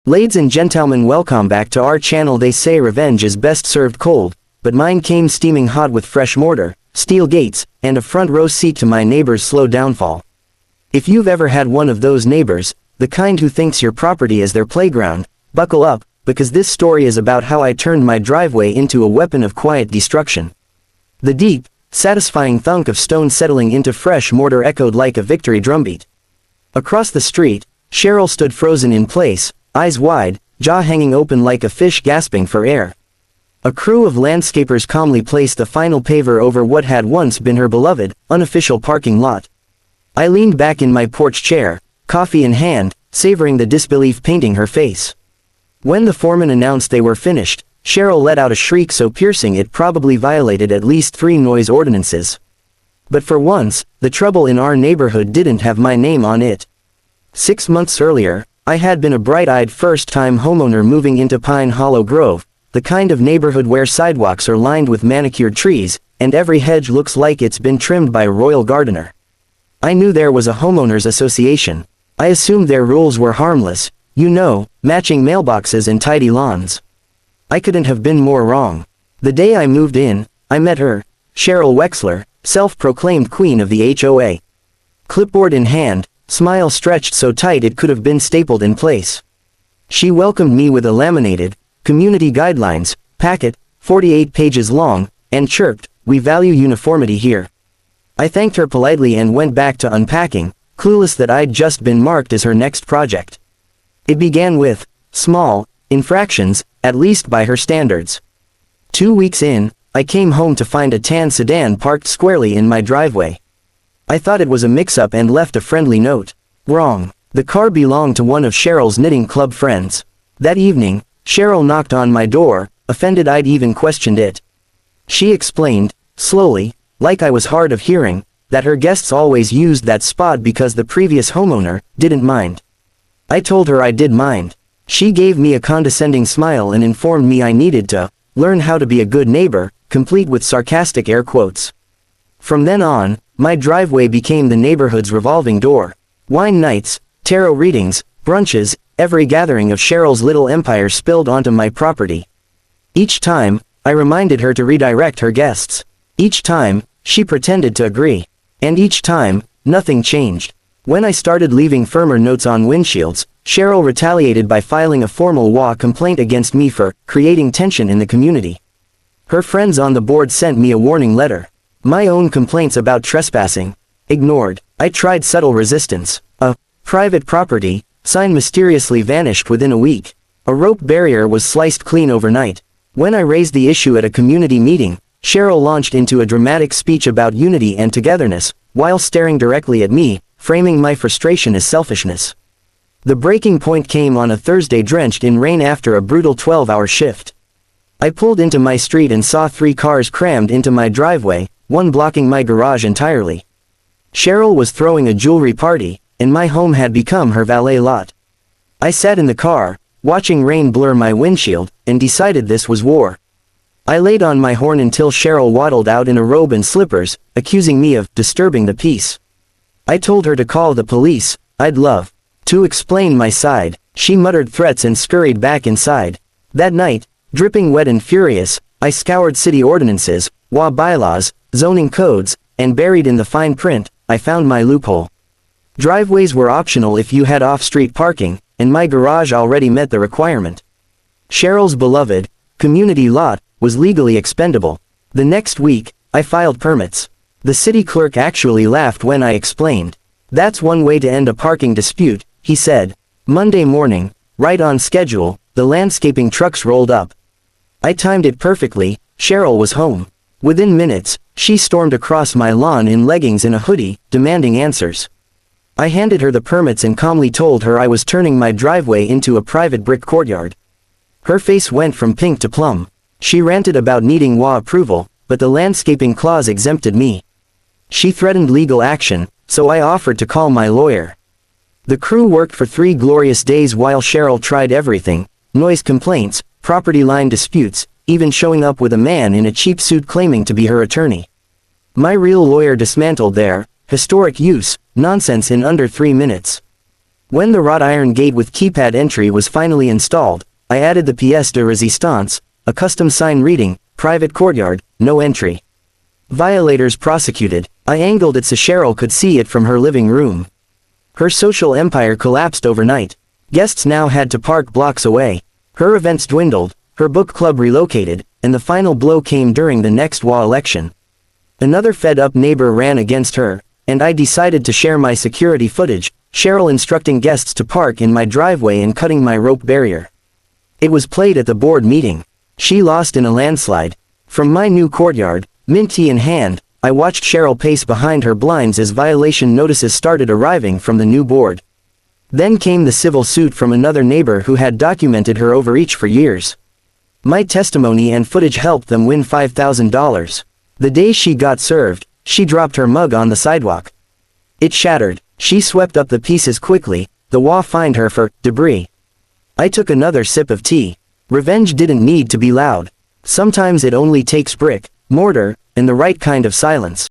Ladies and gentlemen, welcome back to our channel. They say revenge is best served cold, but mine came steaming hot with fresh mortar, steel gates, and a front row seat to my neighbor's slow downfall. If you've ever had one of those neighbors, the kind who thinks your property is their playground, buckle up, because this story is about how I turned my driveway into a weapon of quiet destruction. The deep, satisfying thunk of stone settling into fresh mortar echoed like a victory drumbeat. Across the street, Cheryl stood frozen in place, eyes wide, jaw hanging open like a fish gasping for air. A crew of landscapers calmly placed the final paver over what had once been her beloved, unofficial parking lot. I leaned back in my porch chair, coffee in hand, savoring the disbelief painting her face. When the foreman announced they were finished, Cheryl let out a shriek so piercing it probably violated at least 3 noise ordinances. But for once, the trouble in our neighborhood didn't have my name on it. 6 months earlier, I had been a bright-eyed first-time homeowner moving into Pine Hollow Grove, the kind of neighborhood where sidewalks are lined with manicured trees, and every hedge looks like it's been trimmed by a royal gardener. I knew there was a homeowners association. I assumed their rules were harmless, you know, matching mailboxes and tidy lawns. I couldn't have been more wrong. The day I moved in, I met her, Cheryl Wexler, self-proclaimed queen of the HOA. Clipboard in hand, smile stretched so tight it could have been stapled in place. She welcomed me with a laminated, community guidelines, packet, 48 pages long, and chirped, "We value uniformity here." I thanked her politely and went back to unpacking, clueless that I'd just been marked as her next project. It began with small infractions, at least by her standards. 2 weeks in, I came home to find a tan sedan parked squarely in my driveway. I thought it was a mix-up and left a friendly note. Wrong. The car belonged to one of Cheryl's knitting club friends. That evening, Cheryl knocked on my door, offended I'd even questioned it. She explained, slowly, like I was hard of hearing, that her guests always used that spot because the previous homeowner didn't mind. I told her I did mind. She gave me a condescending smile and informed me I needed to learn how to be a good neighbor, complete with sarcastic air quotes. From then on, my driveway became the neighborhood's revolving door. Wine nights, tarot readings, brunches, every gathering of Cheryl's little empire spilled onto my property. Each time, I reminded her to redirect her guests. Each time, she pretended to agree. And each time, nothing changed. When I started leaving firmer notes on windshields, Cheryl retaliated by filing a formal WA complaint against me for creating tension in the community. Her friends on the board sent me a warning letter. My own complaints about trespassing, ignored. I tried subtle resistance. A private property sign mysteriously vanished within a week. A rope barrier was sliced clean overnight. When I raised the issue at a community meeting, Cheryl launched into a dramatic speech about unity and togetherness, while staring directly at me, framing my frustration as selfishness. The breaking point came on a Thursday drenched in rain after a brutal 12-hour shift. I pulled into my street and saw 3 cars crammed into my driveway, one blocking my garage entirely. Cheryl was throwing a jewelry party, and my home had become her valet lot. I sat in the car, watching rain blur my windshield, and decided this was war. I laid on my horn until Cheryl waddled out in a robe and slippers, accusing me of disturbing the peace. I told her to call the police. I'd love to explain my side. She muttered threats and scurried back inside. That night, dripping wet and furious, I scoured city ordinances, WA bylaws, zoning codes, and buried in the fine print, I found my loophole. Driveways were optional if you had off-street parking, and my garage already met the requirement. Cheryl's beloved community lot was legally expendable. The next week, I filed permits. The city clerk actually laughed when I explained. "That's one way to end a parking dispute," he said. Monday morning, right on schedule, the landscaping trucks rolled up. I timed it perfectly. Cheryl was home. Within minutes, she stormed across my lawn in leggings and a hoodie, demanding answers. I handed her the permits and calmly told her I was turning my driveway into a private brick courtyard. Her face went from pink to plum. She ranted about needing WA approval, but the landscaping clause exempted me. She threatened legal action, so I offered to call my lawyer. The crew worked for 3 glorious days while Cheryl tried everything: noise complaints, property line disputes, even showing up with a man in a cheap suit claiming to be her attorney. My real lawyer dismantled their historic use nonsense in under 3 minutes. When the wrought iron gate with keypad entry was finally installed, I added the pièce de résistance, a custom sign reading, "Private courtyard, no entry." Violators prosecuted. I angled it so Cheryl could see it from her living room. Her social empire collapsed overnight. Guests now had to park blocks away. Her events dwindled, her book club relocated, and the final blow came during the next WA election. Another fed-up neighbor ran against her, and I decided to share my security footage, Cheryl instructing guests to park in my driveway and cutting my rope barrier. It was played at the board meeting. She lost in a landslide. From my new courtyard, mint tea in hand, I watched Cheryl pace behind her blinds as violation notices started arriving from the new board. Then came the civil suit from another neighbor who had documented her overreach for years. My testimony and footage helped them win $5,000. The day she got served, she dropped her mug on the sidewalk. It shattered. She swept up the pieces quickly. The WA fined her for debris. I took another sip of tea. Revenge didn't need to be loud. Sometimes it only takes brick, mortar, and the right kind of silence.